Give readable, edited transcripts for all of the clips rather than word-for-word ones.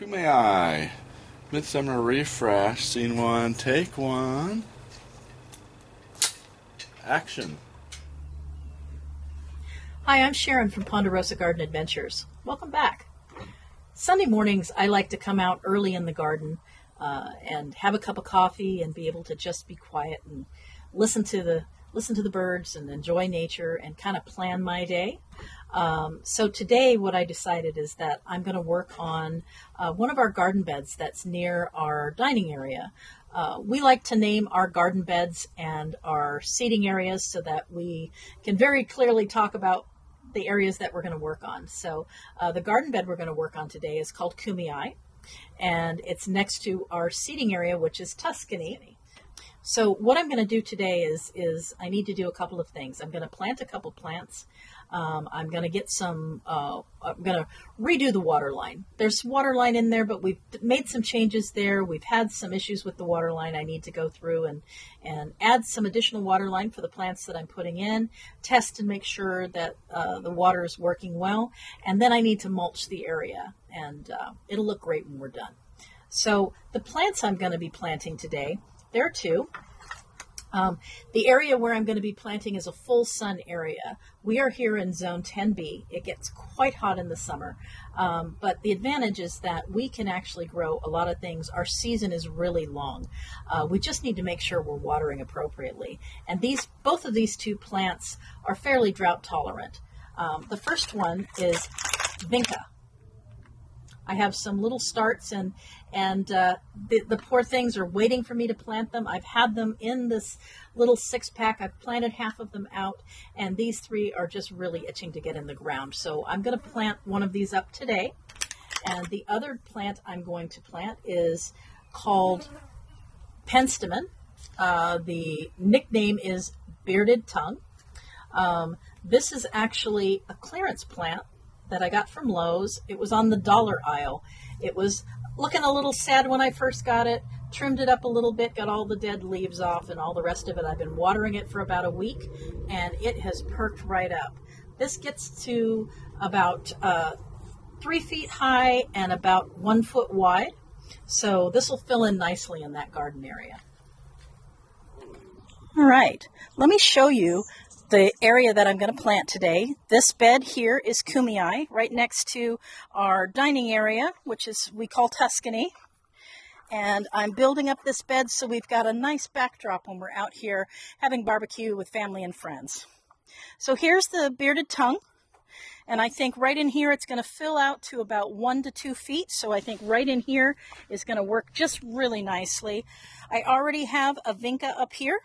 Kumeyaay, Midsummer Refresh, Scene 1, Take 1, Action. Hi, I'm Sharon from Ponderosa Garden Adventures. Welcome back. Sunday mornings, I like to come out early in the garden and have a cup of coffee and be able to just be quiet and listen to the birds and enjoy nature and kind of plan my day. So today what I decided is that I'm going to work on one of our garden beds that's near our dining area. We like to name our garden beds and our seating areas so that we can very clearly talk about the areas that we're going to work on. So the garden bed we're going to work on today is called Kumeyaay, and it's next to our seating area, which is Tuscany. So what I'm going to do today is I need to do a couple of things. I'm going to plant a couple plants. I'm going to get some, I'm going to redo the water line. There's water line in there, but we've made some changes there. We've had some issues with the water line. I need to go through and add some additional water line for the plants that I'm putting in, test and make sure that the water is working well. And then I need to mulch the area, and it'll look great when we're done. So the plants I'm going to be planting today, there are two. The area where I'm going to be planting is a full sun area. We are here in zone 10B. It gets quite hot in the summer, but the advantage is that we can actually grow a lot of things. Our season is really long. We just need to make sure we're watering appropriately. And both of these two plants are fairly drought tolerant. The first one is vinca. I have some little starts, and the poor things are waiting for me to plant them. I've had them in this little 6-pack. I've planted half of them out, and these three are just really itching to get in the ground. So I'm going to plant one of these up today, and the other plant I'm going to plant is called penstemon. The nickname is bearded tongue. This is actually a clearance plant that I got from Lowe's. It was on the dollar aisle. It was looking a little sad when I first got it, trimmed it up a little bit, got all the dead leaves off and all the rest of it. I've been watering it for about a week, and it has perked right up. This gets to about 3 feet high and about 1 foot wide. So this will fill in nicely in that garden area. All right, let me show you the area that I'm going to plant today. This bed here is Kumeyaay, right next to our dining area, which is we call Tuscany. And I'm building up this bed so we've got a nice backdrop when we're out here having barbecue with family and friends. So here's the bearded tongue. And I think right in here it's going to fill out to about 1 to 2 feet. So I think right in here is going to work just really nicely. I already have a vinca up here,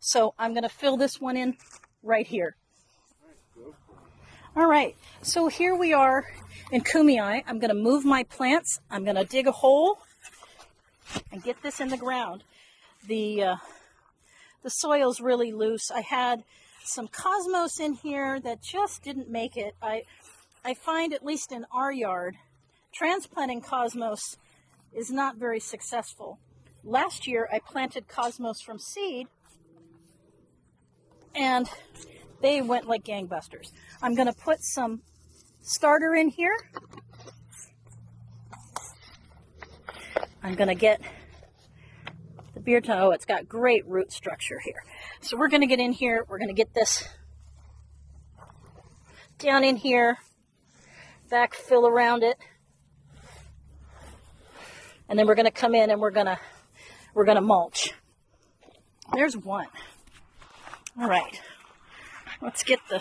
so I'm going to fill this one in right here. All right, so here we are in Kumeyaay. I'm going to move my plants. I'm going to dig a hole and get this in the ground. The soil's really loose. I had some cosmos in here that just didn't make it. I find, at least in our yard, transplanting cosmos is not very successful. Last year I planted cosmos from seed, and they went like gangbusters. I'm going to put some starter in here. I'm going to get the beard tongue. Oh, it's got great root structure here. So we're going to get in here. We're going to get this down in here, backfill around it, and then we're going to come in and we're going to mulch. There's one. All right, let's get the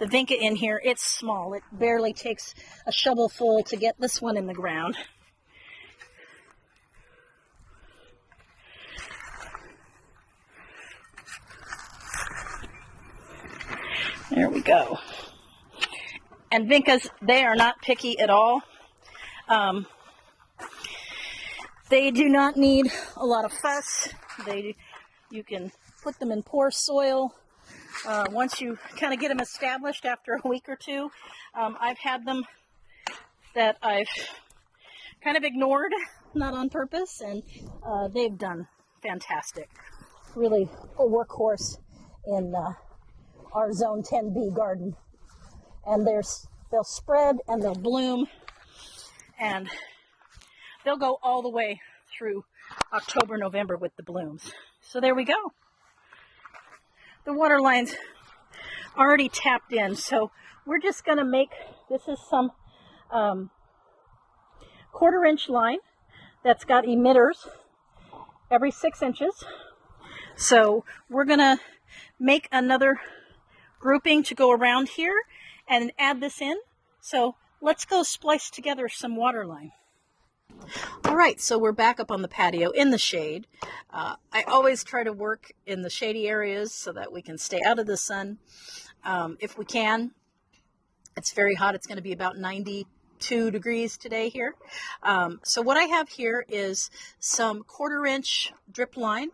vinca in here. It's small. It barely takes a shovelful to get this one in the ground. There we go. And vincas, they are not picky at all. They do not need a lot of fuss. You can put them in poor soil. Once you kind of get them established after a week or two, I've had them that I've kind of ignored, not on purpose, and they've done fantastic. Really a workhorse in our Zone 10B garden. And they'll spread and they'll bloom, and they'll go all the way through October, November with the blooms. So there we go. The water line's already tapped in, so we're just going to make, this is some 1/4-inch line that's got emitters every 6 inches. So we're going to make another grouping to go around here and add this in. So let's go splice together some water line. All right, so we're back up on the patio in the shade. I always try to work in the shady areas so that we can stay out of the sun. If we can. It's very hot. It's going to be about 92 degrees today here. So what I have here is some 1/4-inch drip line.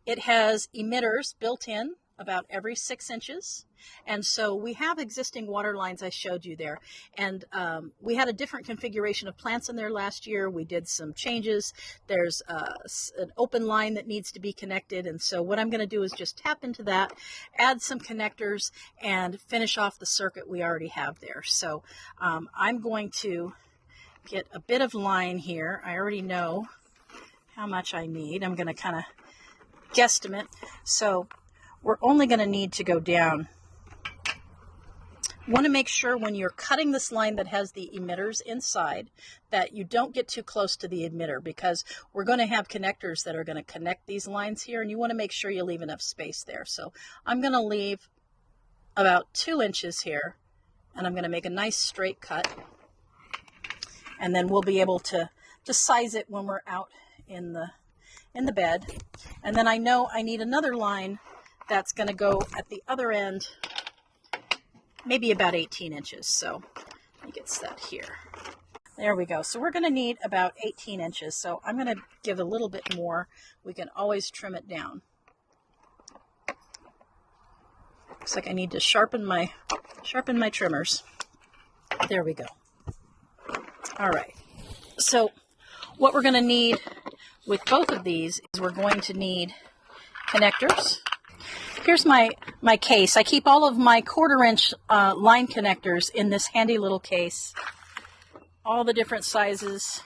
It has emitters built in about every 6 inches. And so we have existing water lines I showed you there. And we had a different configuration of plants in there last year. We did some changes. There's an open line that needs to be connected. And so what I'm going to do is just tap into that, add some connectors, and finish off the circuit we already have there. So I'm going to get a bit of line here. I already know how much I need. I'm going to kind of guesstimate. So we're only going to need to go down. You want to make sure when you're cutting this line that has the emitters inside that you don't get too close to the emitter, because we're going to have connectors that are going to connect these lines here, and you want to make sure you leave enough space there. So I'm going to leave about 2 inches here, and I'm going to make a nice straight cut, and then we'll be able to size it when we're out in the bed. And then I know I need another line that's going to go at the other end, maybe about 18 inches. So let me get that here. There we go. So we're going to need about 18 inches. So I'm going to give a little bit more. We can always trim it down. Looks like I need to sharpen my trimmers. There we go. All right. So what we're going to need with both of these is we're going to need connectors. Here's my case. I keep all of my 1/4-inch line connectors in this handy little case, all the different sizes,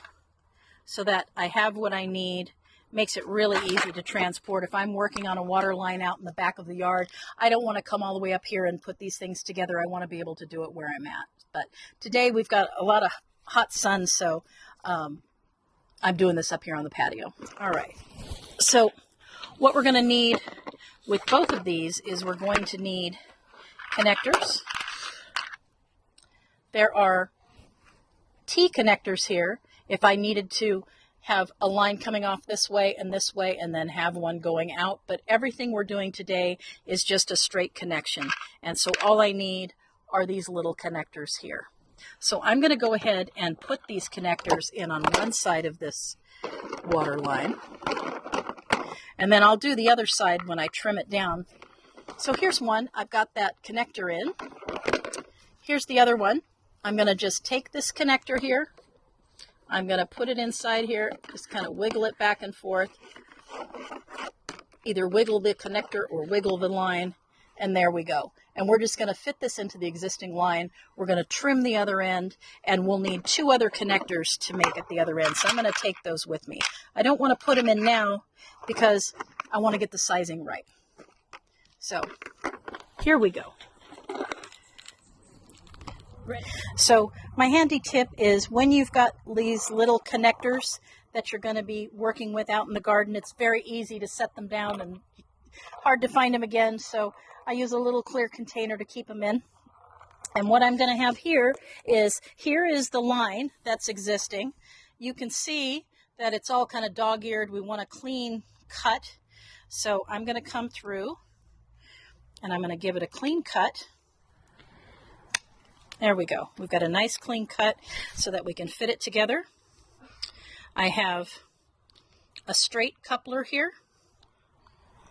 so that I have what I need. Makes it really easy to transport. If I'm working on a water line out in the back of the yard, I don't want to come all the way up here and put these things together. I want to be able to do it where I'm at. But today we've got a lot of hot sun, so I'm doing this up here on the patio. All right. So what we're going to need with both of these is we're going to need connectors. There are T connectors here if I needed to have a line coming off this way and then have one going out. But everything we're doing today is just a straight connection. And so all I need are these little connectors here. So I'm going to go ahead and put these connectors in on one side of this water line. And then I'll do the other side when I trim it down. So here's one. I've got that connector in. Here's the other one. I'm going to just take this connector here. I'm going to put it inside here, just kind of wiggle it back and forth. Either wiggle the connector or wiggle the line, and there we go. And we're just going to fit this into the existing line. We're going to trim the other end, and we'll need 2 other connectors to make at the other end. So I'm going to take those with me. I don't want to put them in now because I want to get the sizing right. So here we go. So my handy tip is when you've got these little connectors that you're going to be working with out in the garden, it's very easy to set them down and hard to find them again. So I use a little clear container to keep them in. And what I'm going to have here is the line that's existing. You can see that it's all kind of dog-eared. We want a clean cut. So I'm going to come through and I'm going to give it a clean cut. There we go. We've got a nice clean cut so that we can fit it together. I have a straight coupler here.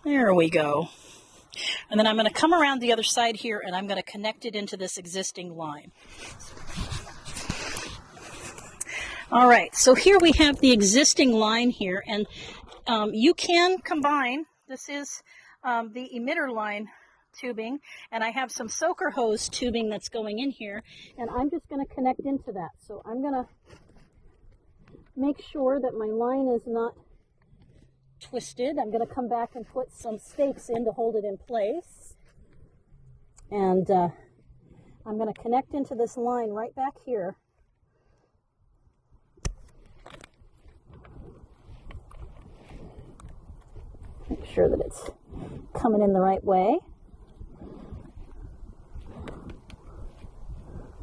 There we go. And then I'm going to come around the other side here and I'm going to connect it into this existing line. All right, so here we have the existing line here, and you can combine. This is the emitter line tubing, and I have some soaker hose tubing that's going in here, and I'm just going to connect into that. So I'm going to make sure that my line is not twisted. I'm going to come back and put some stakes in to hold it in place. And I'm going to connect into this line right back here. Make sure that it's coming in the right way.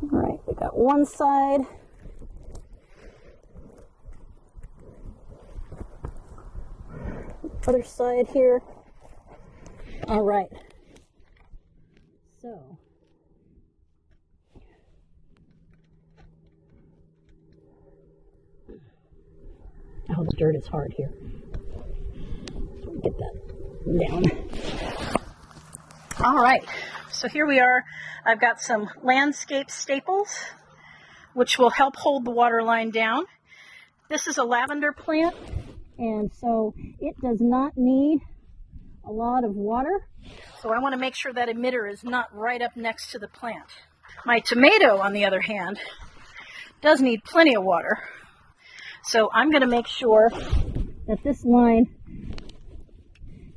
All right, we got one side. Other side here. All right. So, oh, the dirt is hard here. So get that down. All right. So here we are. I've got some landscape staples, which will help hold the water line down. This is a lavender plant, and so it does not need a lot of water. So I want to make sure that emitter is not right up next to the plant. My tomato, on the other hand, does need plenty of water. So I'm going to make sure that this line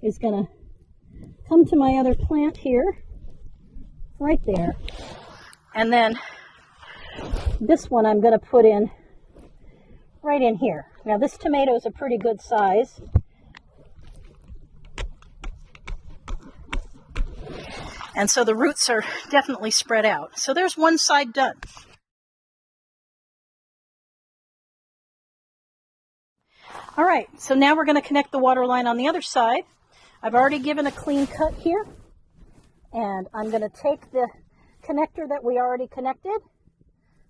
is going to come to my other plant here, right there. And then this one I'm going to put in right in here. Now this tomato is a pretty good size. And so the roots are definitely spread out. So there's one side done. All right, so now we're going to connect the water line on the other side. I've already given a clean cut here. And I'm going to take the connector that we already connected.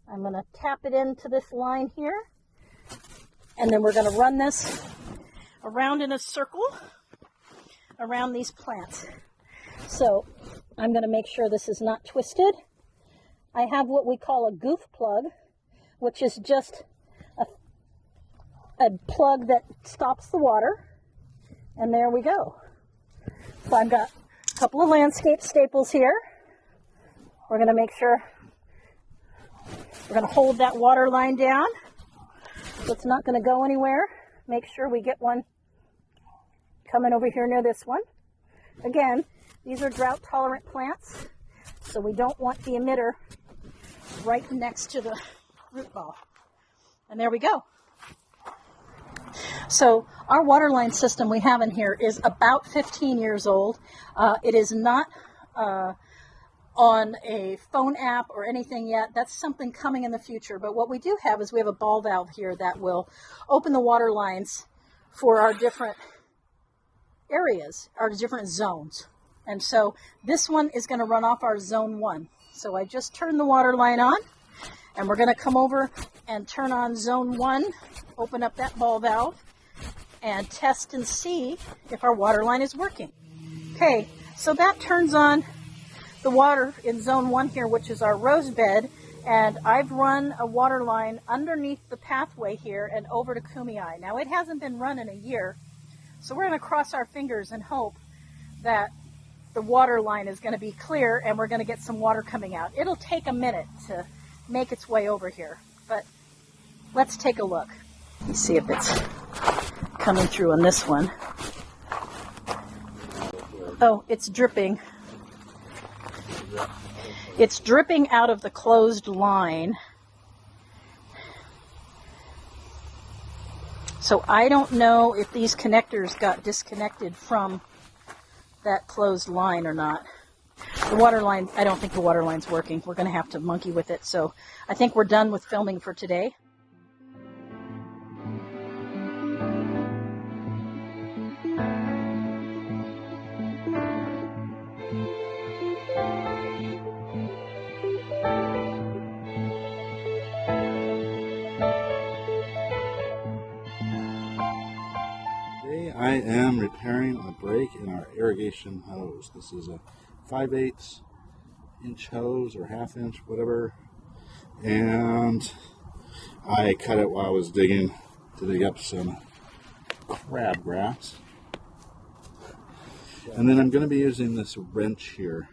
I'm going to tap it into this line here. And then we're going to run this around in a circle around these plants. So I'm going to make sure this is not twisted. I have what we call a goof plug, which is just a plug that stops the water. And there we go. So I've got a couple of landscape staples here. We're going to make sure we're going to hold that water line down so it's not going to go anywhere. Make sure we get one coming over here near this one. Again, these are drought tolerant plants, so we don't want the emitter right next to the root ball. And there we go. So our water line system we have in here is about 15 years old. It is not on a phone app or anything yet. That's something coming in the future. But what we do have is we have a ball valve here that will open the water lines for our different areas, our different zones. And so this one is going to run off our zone 1. So I just turned the water line on, and we're going to come over and turn on zone 1, open up that ball valve, and test and see if our water line is working. Okay, so that turns on the water in zone 1 here, which is our rose bed, and I've run a water line underneath the pathway here and over to Kumeyaay. Now it hasn't been run in a year, so we're going to cross our fingers and hope that the water line is going to be clear and we're going to get some water coming out. It'll take a minute to make its way over here, but let's take a look. Let's see if it's coming through on this one. Oh, it's dripping. It's dripping out of the closed line. So I don't know if these connectors got disconnected from that closed line or not. The water line, I don't think the water line's working. We're going to have to monkey with it. So I think we're done with filming for today. I am repairing a break in our irrigation hose. This is a 5/8 inch hose or 1/2 inch, whatever. And I cut it while I was digging to dig up some crabgrass. And then I'm going to be using this wrench here.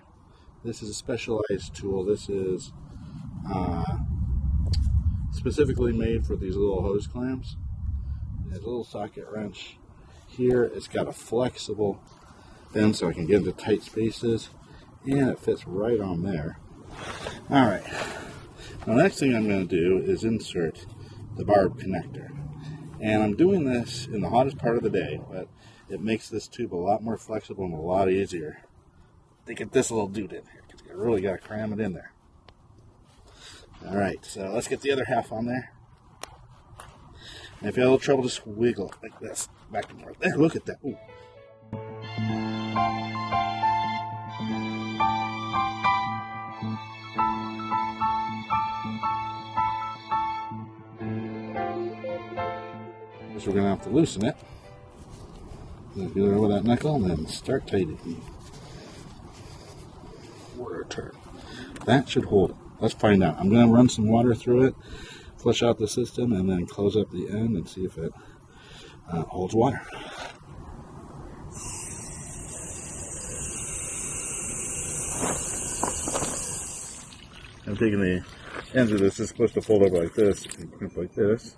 This is a specialized tool. This is specifically made for these little hose clamps. There's a little socket wrench here. It's got a flexible thing so I can get into tight spaces, and it fits right on there. All right. Now, the next thing I'm going to do is insert the barb connector. And I'm doing this in the hottest part of the day, but it makes this tube a lot more flexible and a lot easier to get this little dude in here, because you really got to cram it in there. All right, so let's get the other half on there. And if you have a little trouble, just wiggle it like this, back and forth. There, look at that. Ooh. So we're going to have to loosen it. Get it over that knuckle and then start tightening. Quarter turn. That should hold it. Let's find out. I'm going to run some water through it, flush out the system, and then close up the end and see if it holds water. I'm taking the ends of this. It's supposed to fold over like this and crimp like this.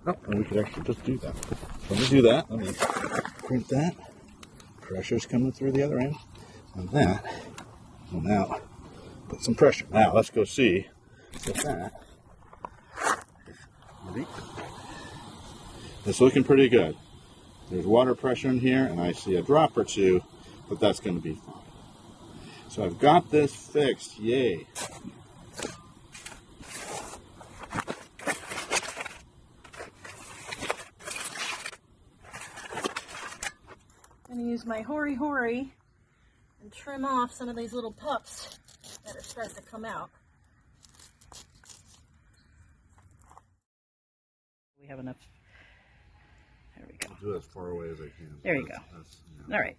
Oh, and we could actually just do that. Let me do that. Let me crimp that. Pressure's coming through the other end. And that will now put some pressure. Now let's go see if that is leaking. It's looking pretty good. There's water pressure in here, and I see a drop or two, but that's going to be fine. So I've got this fixed. Yay. I'm going to use my hory and trim off some of these little pups that are starting to come out. We have enough. There we go. I'll do it as far away as I can. There you go. All right.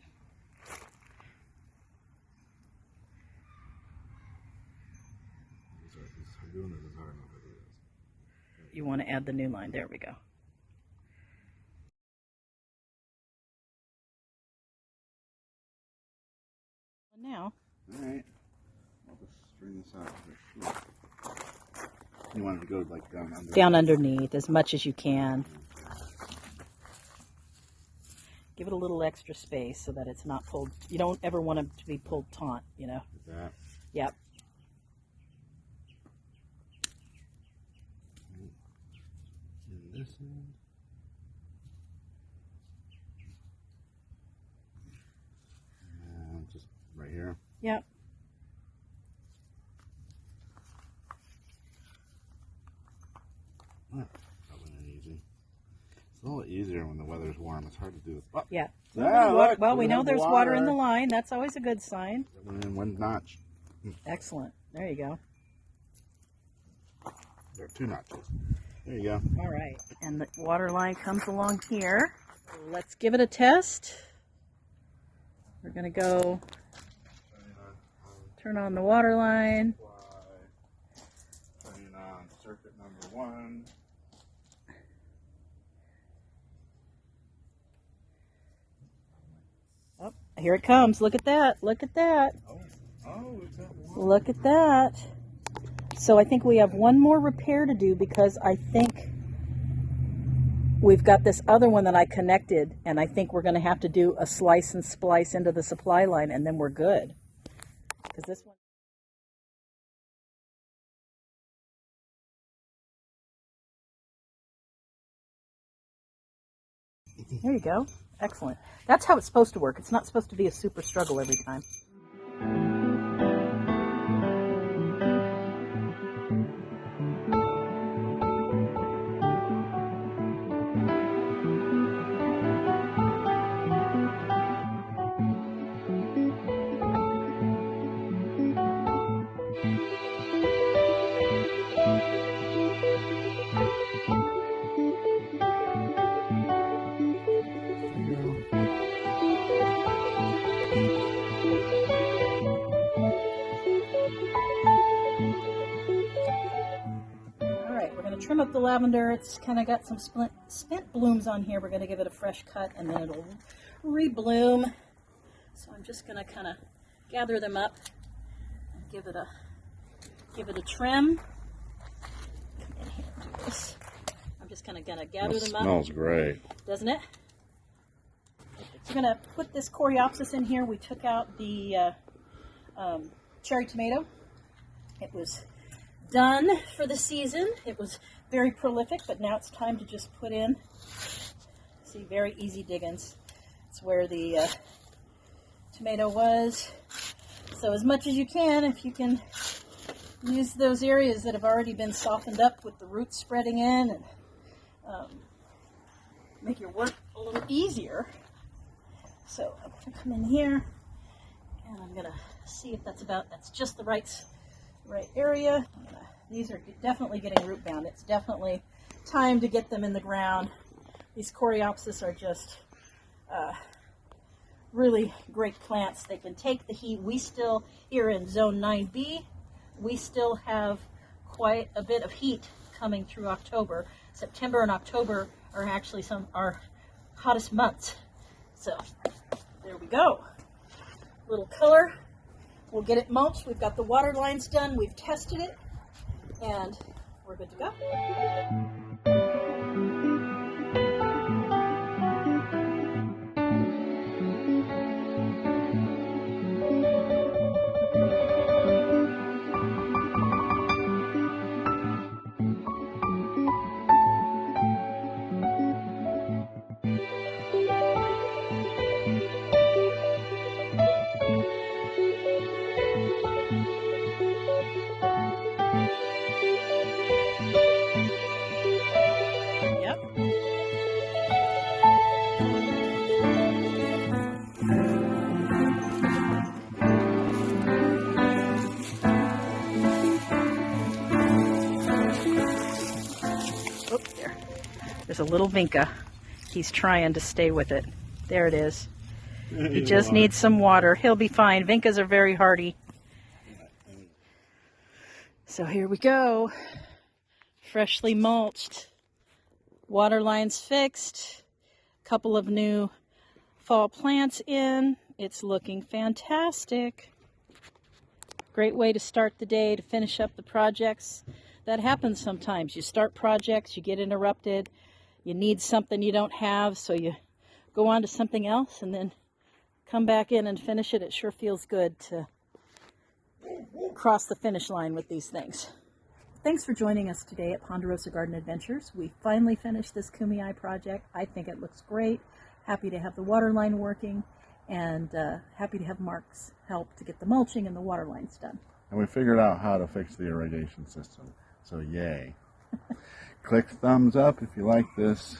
You want to add the new line. There we go. Now. All right. I'll just string this out. You want it to go like down underneath. Down underneath as much as you can. Give it a little extra space so that it's not pulled. You don't ever want it to be pulled taut, you know. Like that. Yep. And this end. And just right here. Yep. That wasn't easy. It's a little easier when the weather's warm. It's hard to do. Oh. Yeah. Look, well, we know there's water in the line. That's always a good sign. That went in one notch. Excellent. There you go. There are 2 notches. There you go. All right. And the water line comes along here. Let's give it a test. We're going to go turn on the water line. Turning on circuit number 1. Oh, here it comes. Look at that. Look at that. Oh, is that water? Look at that. So I think we have one more repair to do because I think we've got this other one that I connected, and I think we're going to have to do a slice and splice into the supply line, and then we're good. Because this one. There you go. Excellent. That's how it's supposed to work. It's not supposed to be a super struggle every time. Trim up the lavender. It's kind of got some spent blooms on here. We're going to give it a fresh cut and then it'll rebloom. So I'm just going to kind of gather them up and give it a trim. Come in here and do this. I'm just kind of gonna gather them up. Smells great. Doesn't it? So we're gonna put this coreopsis in here. We took out the cherry tomato. It was done for the season. It was very prolific, but now it's time to just put in. See, very easy diggins. It's where the tomato was. So as much as you can, if you can use those areas that have already been softened up with the roots spreading in and make your work a little easier. So I'm going to come in here and I'm going to see if that's just the right area. These are definitely getting root bound. It's definitely time to get them in the ground. These coreopsis are just really great plants. They can take the heat. We still, here in zone 9B, we still have quite a bit of heat coming through October. September and October are actually our hottest months. So there we go. Little color. We'll get it mulched. We've got the water lines done. We've tested it. And we're good to go. There's a little vinca. He's trying to stay with it. There it is. He just needs some water. He'll be fine. Vincas are very hardy. So here we go. Freshly mulched. Water lines fixed. Couple of new fall plants in. It's looking fantastic. Great way to start the day, to finish up the projects. That happens sometimes. You start projects, you get interrupted. You need something you don't have, so you go on to something else and then come back in and finish it. It sure feels good to cross the finish line with these things. Thanks for joining us today at Ponderosa Garden Adventures. We finally finished this Kumeyaay project. I think it looks great. Happy to have the water line working and happy to have Mark's help to get the mulching and the water lines done. And we figured out how to fix the irrigation system, so yay. Click thumbs up if you like this,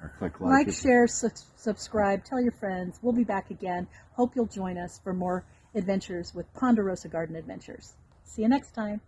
or click like. Share, subscribe, tell your friends. We'll be back again. Hope you'll join us for more adventures with Ponderosa Garden Adventures. See you next time.